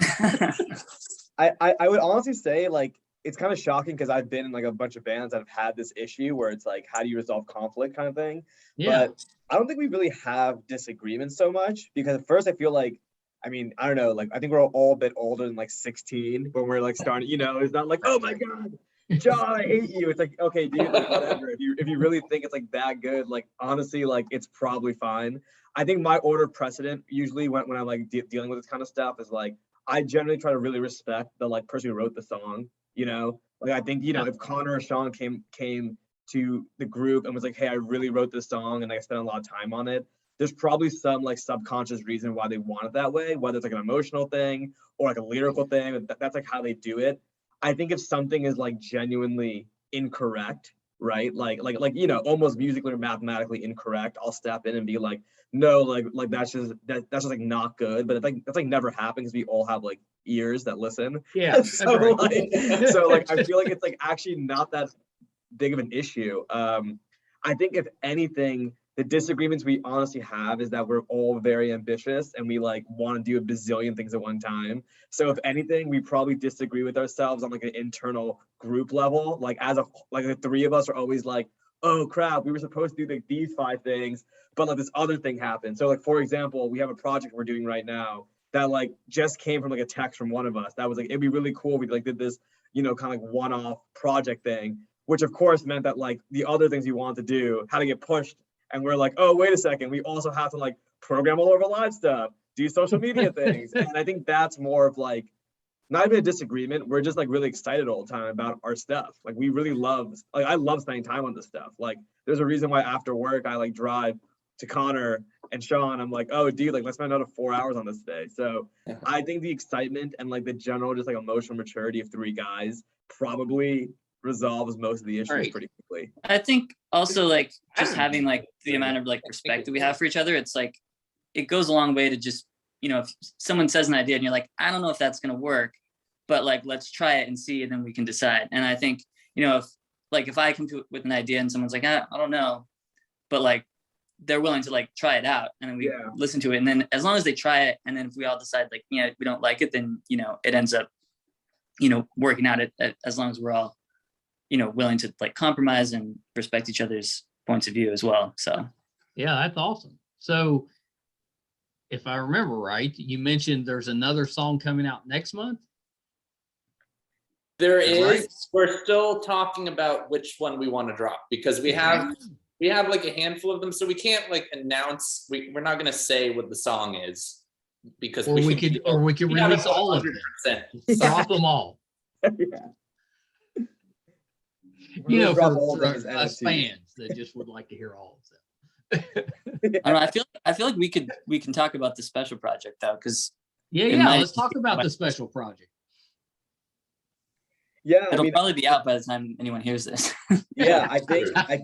Speaker 4: I would honestly say like it's kind of shocking because I've been in like a bunch of bands that have had this issue where it's like, how do you resolve conflict kind of thing?
Speaker 2: Yeah. But
Speaker 4: I don't think we really have disagreements so much, because at first I feel like, I don't know, like I think we're all a bit older than like 16 when we're like starting, it's not like, oh my God, John, I hate you. It's like, okay, dude, like whatever. If you really think it's like that good, like honestly, like it's probably fine. I think my order of precedent usually when I'm like dealing with this kind of stuff is like, I generally try to really respect the like person who wrote the song. Like I think, if Connor or Sean came to the group and was like, hey, I really wrote this song and I spent a lot of time on it, there's probably some like subconscious reason why they want it that way, whether it's like an emotional thing or like a lyrical thing. That's like how they do it. I think if something is like genuinely incorrect, right? Like almost musically or mathematically incorrect, I'll step in and be like, no, like that's just like not good. But that's like never happened because we all have like ears that listen.
Speaker 2: Yeah.
Speaker 4: so like I feel like it's like actually not that big of an issue. I think if anything, the disagreements we honestly have is that we're all very ambitious and we like want to do a bazillion things at one time. So if anything, we probably disagree with ourselves on like an internal group level. Like the 3 of us are always like, oh crap, we were supposed to do like these 5 things, but like this other thing happened. So like, for example, we have a project we're doing right now that like just came from like a text from one of us that was like, it'd be really cool if we like did this kind of like one-off project thing, which of course meant that like the other things we wanted to do had to get pushed. And we're like, oh, wait a second, we also have to like program all of our live stuff, do social media things. And I think that's more of like, not even a disagreement. We're just like really excited all the time about our stuff. Like we really love, like I love spending time on this stuff. Like there's a reason why after work, I like drive to Connor and Sean. I'm like, oh dude, like let's spend another 4 hours on this day. So I think the excitement and like the general just like emotional maturity of three guys probably resolves most of the issues pretty quickly.
Speaker 1: I think also like just having like the amount of like respect that we have for each other, it's like it goes a long way to just, if someone says an idea and you're like, I don't know if that's gonna work, but like let's try it and see, and then we can decide. And I think, if I come to with an idea and someone's like, I don't know, but like they're willing to like try it out, and then we listen to it, and then as long as they try it, and then if we all decide like, we don't like it, then it ends up working out as long as we're all willing to like compromise and respect each other's points of view as well. So
Speaker 2: yeah, that's awesome. So if I remember right, you mentioned there's another song coming out next month.
Speaker 3: There is. Right? We're still talking about which one we want to drop, because we have like a handful of them, so we can't like announce. We're not going to say what the song is, because
Speaker 2: we could release all of them. Drop them all. For us fans that just would like to hear all of them.
Speaker 1: I feel like we can talk about the special project though, because
Speaker 2: let's talk about the special project.
Speaker 4: Yeah,
Speaker 1: it'll probably be out by the time anyone hears this.
Speaker 4: Yeah, I think so I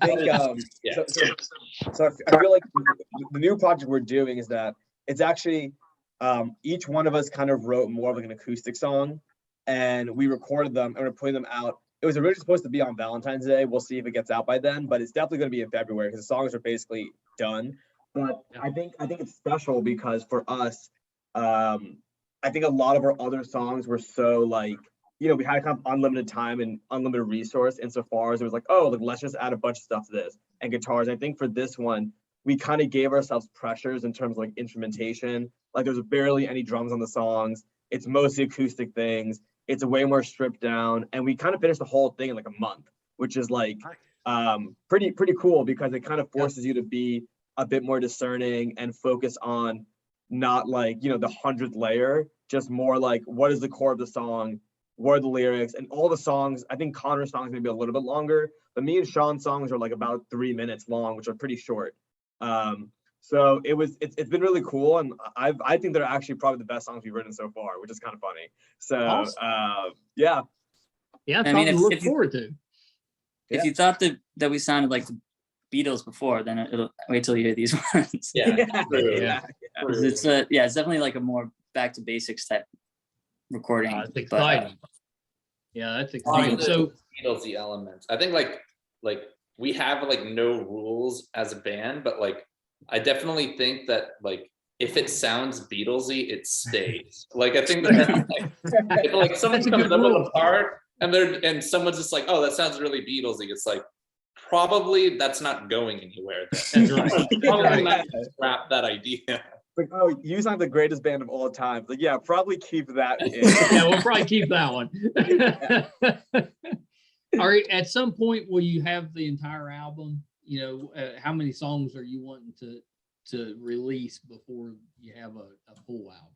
Speaker 4: feel like the new project we're doing is that it's actually each one of us kind of wrote more of like an acoustic song, and we recorded them and we're putting them out. It was originally supposed to be on Valentine's Day. We'll see if it gets out by then, but it's definitely going to be in February because the songs are basically done. But I think it's special because for us, I think a lot of our other songs were so like, we had kind of unlimited time and unlimited resource insofar as it was like, oh, like let's just add a bunch of stuff to this and guitars. I think for this one, we kind of gave ourselves pressures in terms of like instrumentation. Like there's barely any drums on the songs. It's mostly acoustic things. It's a way more stripped down, and we kind of finished the whole thing in like a month, which is like pretty cool because it kind of forces you to be a bit more discerning and focus on not like the 100th layer, just more like what is the core of the song, what are the lyrics, and all the songs. I think Connor's songs may be a little bit longer, but me and Sean's songs are like about 3 minutes long, which are pretty short. So it's been really cool, and I think they're actually probably the best songs we've written so far, which is kind of funny. So awesome. Yeah,
Speaker 2: I mean, look forward to.
Speaker 1: If you thought that we sounded like the Beatles before, then it'll wait till you hear these ones. It's definitely like a more back to basics type recording.
Speaker 2: That's exciting. That's exciting. So
Speaker 3: Beatlesy elements. I think like we have like no rules as a band, but like I definitely think that like if it sounds Beatlesy, it stays. Like I think that if like someone comes up with a part and someone's just like, oh, that sounds really Beatlesy, it's like probably that's not going anywhere. Probably not scrap that idea.
Speaker 4: Like, oh, you sound the greatest band of all time. Like, yeah, probably keep that in.
Speaker 2: We'll probably keep that one. All right, at some point, will you have the entire album? How many songs are you wanting to release before you have a full album?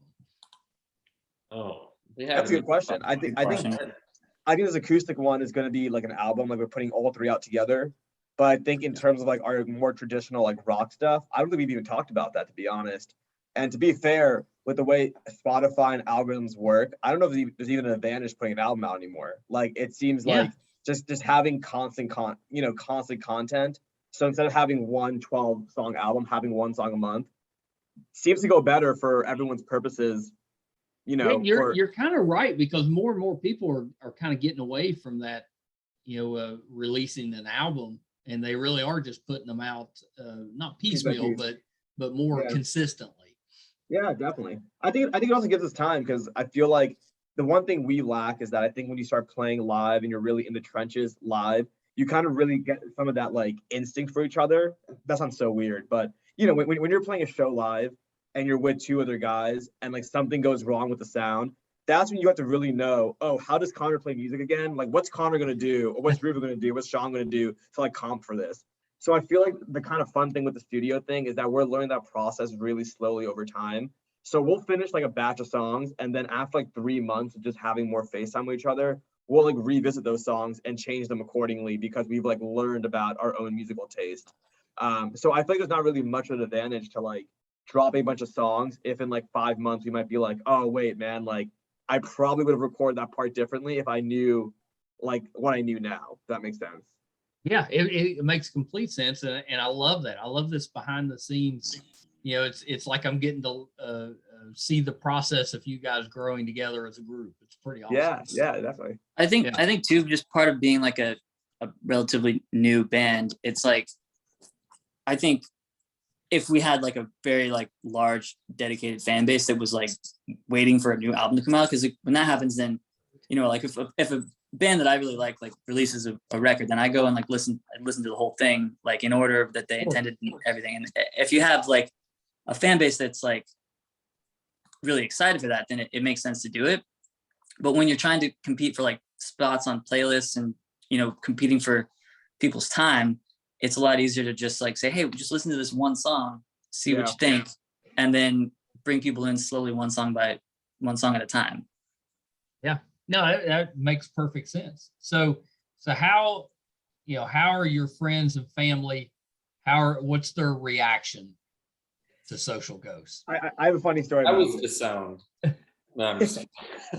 Speaker 3: Oh,
Speaker 4: that's a good question. I think this acoustic one is going to be like an album. Like we're putting all three out together. But I think in terms of like our more traditional like rock stuff, I don't think we've even talked about that, to be honest. And to be fair, with the way Spotify and algorithms work, I don't know if there's even an advantage putting an album out anymore. Like it seems like just having constant content. So instead of having one 12-song album, having one song a month seems to go better for everyone's purposes.
Speaker 2: You're kind of right, because more and more people are kind of getting away from that, releasing an album, and they really are just putting them out, not piecemeal, but more consistently.
Speaker 4: Yeah, definitely. I think it also gives us time, because I feel like the one thing we lack is that I think when you start playing live and you're really in the trenches live, you kind of really get some of that like instinct for each other. That sounds so weird, but when you're playing a show live and you're with two other guys and like something goes wrong with the sound, that's when you have to really know, oh, how does Connor play music again? Like, what's Connor going to do? Or what's Ruben going to do? What's Sean going to do to like comp for this? So I feel like the kind of fun thing with the studio thing is that we're learning that process really slowly over time. So we'll finish like a batch of songs, and then after like 3 months of just having more FaceTime with each other, we'll like revisit those songs and change them accordingly because we've like learned about our own musical taste. So I think there's not really much of an advantage to like dropping a bunch of songs if in like 5 months we might be like, oh wait, man, like I probably would have recorded that part differently if I knew like what I knew now. If that makes sense.
Speaker 2: Yeah, it makes complete sense, and I love that. I love this behind the scenes. You know, it's like I'm getting to see the process of you guys growing together as a group. It's pretty awesome.
Speaker 4: Yeah, definitely.
Speaker 1: I think too, just part of being like a relatively new band, it's like, I think if we had like a very like large dedicated fan base that was like waiting for a new album to come out, because when that happens, then, you know, like if a band that I really like releases a record, then I go and like listen to the whole thing like in order that they intended and everything. And if you have like a fan base that's like really excited for that, then it makes sense to do it. But when you're trying to compete for like spots on playlists and, you know, competing for people's time, it's a lot easier to just like say, hey, just listen to this one song, see what you think, and then bring people in slowly, one song at a time.
Speaker 2: Yeah, no, that makes perfect sense. So how, you know, how are your friends and family? What's their reaction to Social Ghosts?
Speaker 4: I have a funny story.
Speaker 3: I was disowned. No, I'm just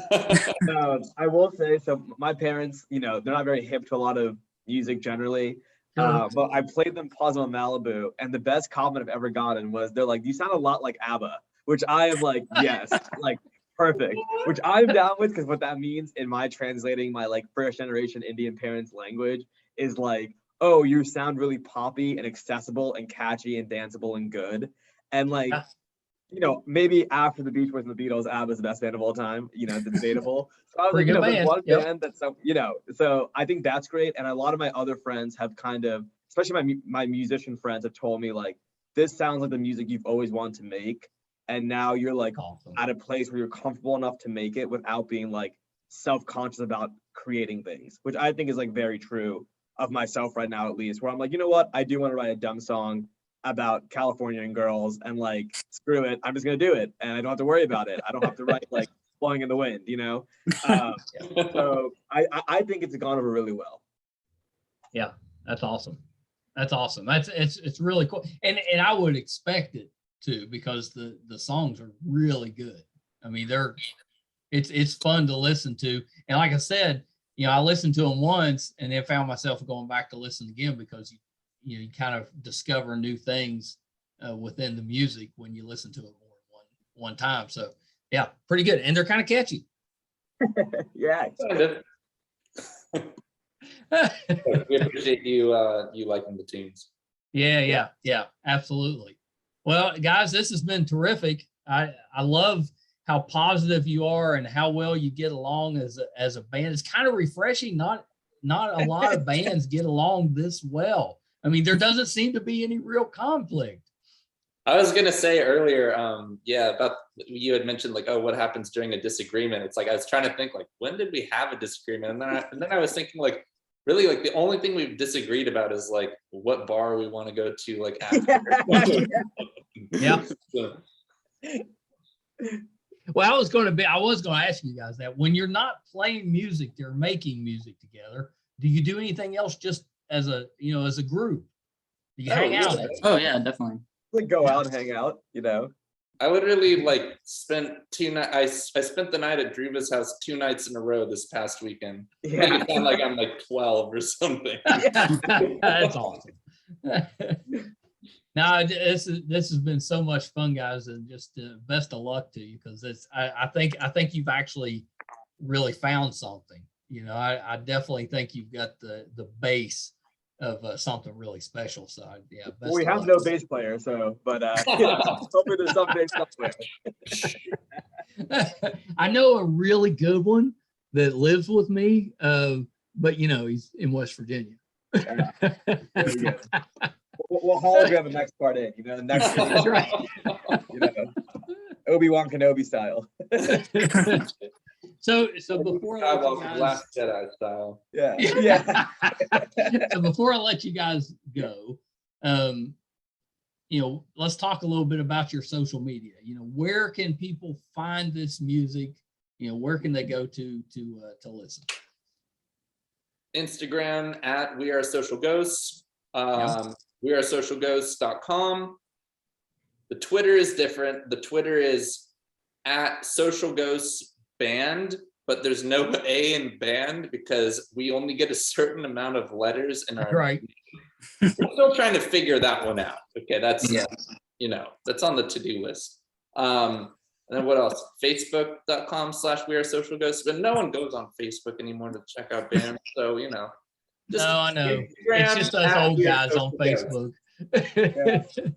Speaker 4: I will say, so my parents, you know, they're not very hip to a lot of music generally. But I played them Pause on Malibu, and the best comment I've ever gotten was they're like, you sound a lot like ABBA, which I am like, yes, like perfect, which I'm down with, because what that means in my translating my like first generation Indian parents' language is like, oh, you sound really poppy and accessible and catchy and danceable and good. And like, you know, maybe after the Beach Boys and the Beatles, ABBA's the best band of all time, you know, it's debatable. So I was like, you know, there's one band that's so, you know, so I think that's great. And a lot of my other friends have kind of, especially my musician friends have told me like, this sounds like the music you've always wanted to make. And now you're like at a place where you're comfortable enough to make it without being like self-conscious about creating things, which I think is like very true of myself right now, at least, where I'm like, you know what, I do want to write a dumb song about Californian girls, and like, screw it, I'm just gonna do it, and I don't have to worry about it. I don't have to write like Blowing in the Wind, you know. So I think it's gone over really well.
Speaker 2: Yeah, that's awesome. That's awesome. It's really cool, and I would expect it to, because the songs are really good. I mean, it's fun to listen to, and like I said, you know, I listened to them once and then found myself going back to listen again, because you kind of discover new things within the music when you listen to it more than one time. So yeah, pretty good, and they're kind of catchy.
Speaker 4: Yeah.
Speaker 3: We appreciate you liking the tunes.
Speaker 2: Yeah, absolutely. Well, guys, this has been terrific. I love how positive you are and how well you get along as a band. It's kind of refreshing. Not a lot of bands get along this well. I mean, there doesn't seem to be any real conflict.
Speaker 3: I was gonna say earlier, about you had mentioned like, oh, what happens during a disagreement? It's like I was trying to think like, when did we have a disagreement? And then I was thinking like, really, like the only thing we've disagreed about is like what bar we want to go to like after.
Speaker 2: Yeah.
Speaker 3: So.
Speaker 2: Well, I was going to ask you guys that when you're not playing music, you're making music together. Do you do anything else just as a group? Do you hang out?
Speaker 1: Oh yeah, definitely.
Speaker 4: Like go out and hang out, you know.
Speaker 3: I literally like spent 2 nights. I spent the night at Druva's house 2 nights in a row this past weekend.
Speaker 4: Yeah.
Speaker 3: Make it sound like I'm like 12 or something.
Speaker 2: That's awesome. No, this has been so much fun, guys, and just best of luck to you, because I think you've actually really found something. You know, I definitely think you've got the base of something really special. So yeah,
Speaker 4: well, we have no bass player, so but hopefully there's some bass somewhere.
Speaker 2: I know a really good one that lives with me, but you know, he's in West Virginia.
Speaker 4: Yeah. We'll hologram the next part in, you know, the next
Speaker 2: That's right.
Speaker 4: You know, Obi-Wan Kenobi style.
Speaker 2: So before I let you
Speaker 3: Skywalker,
Speaker 2: guys,
Speaker 3: Last Jedi style.
Speaker 4: Yeah. Yeah.
Speaker 2: so before I let you guys go, let's talk a little bit about your social media. Where can people find this music? Where can they go to listen?
Speaker 3: Instagram at We Are Social Ghosts. WeAreSocialGhosts.com. The Twitter is different. The Twitter is at Social Ghosts Band, but there's no A in band because we only get a certain amount of letters in our
Speaker 2: Right.
Speaker 3: We're still trying to figure that one out. Okay, that's that's on the to-do list. And then what else? Facebook.com/We Are Social Ghosts, but no one goes on Facebook anymore to check out bands. So just
Speaker 2: I know.
Speaker 3: Instagram
Speaker 2: It's just us
Speaker 3: at
Speaker 2: old
Speaker 3: We Are
Speaker 2: guys on
Speaker 3: Social Ghosts.
Speaker 2: Facebook.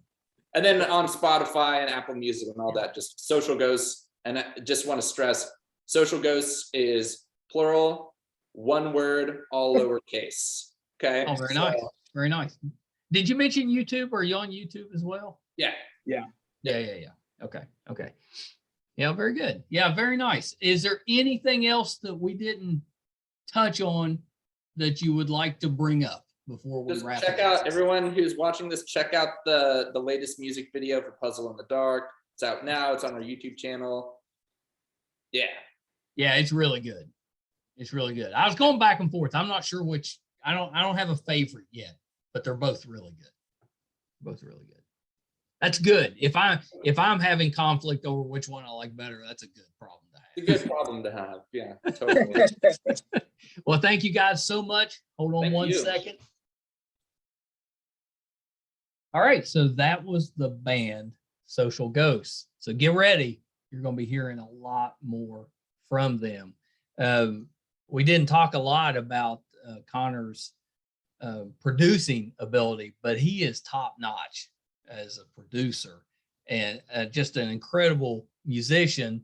Speaker 3: And then on Spotify and Apple Music and all that, just Social Ghosts. And I just want to stress, Social Ghosts is plural, one word, all lowercase. Okay.
Speaker 2: Oh, very nice. Very nice. Did you mention YouTube? Are you on YouTube as well?
Speaker 3: Yeah.
Speaker 2: Yeah. Okay. Yeah, very good. Yeah, very nice. Is there anything else that we didn't touch on that you would like to bring up before we
Speaker 3: Just
Speaker 2: wrap
Speaker 3: check
Speaker 2: it up?
Speaker 3: out, everyone who's watching this, check out the latest music video for Puzzle in the Dark. It's out now. It's on our YouTube channel. Yeah.
Speaker 2: Yeah, it's really good. It's really good. I was going back and forth. I'm not sure which. I don't have a favorite yet, but they're both really good. Both really good. That's good. If I'm having conflict over which one I like better, that's a good problem to have.
Speaker 3: It's a good problem to have. Yeah, totally.
Speaker 2: Well, thank you guys so much. Hold on
Speaker 3: Thank
Speaker 2: one
Speaker 3: you.
Speaker 2: second. All right, so that was the band Social Ghosts. So get ready. You're going to be hearing a lot more from them. We didn't talk a lot about Connor's producing ability, but he is top notch as a producer and just an incredible musician.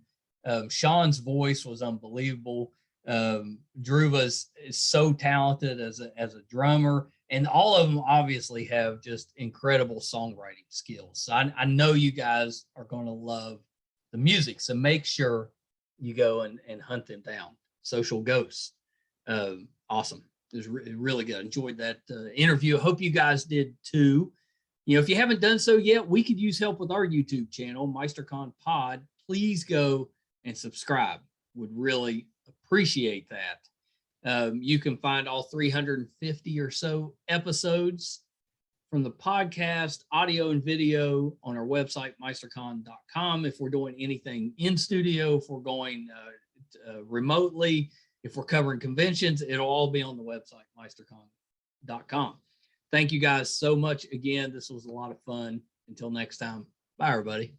Speaker 2: Sean's voice was unbelievable. Dhruva's is so talented as a drummer, and all of them obviously have just incredible songwriting skills. So I know you guys are going to love the music. So make sure you go and hunt them down. Social Ghosts. Awesome. It was really good. Enjoyed that interview. I hope you guys did too. If you haven't done so yet, we could use help with our YouTube channel, MeisterCon Pod. Please go and subscribe. Would really appreciate that. You can find all 350 or so episodes from the podcast, audio and video, on our website, meistercon.com. If we're doing anything in studio, if we're going remotely, if we're covering conventions, it'll all be on the website, meistercon.com. Thank you guys so much again. This was a lot of fun. Until next time, bye, everybody.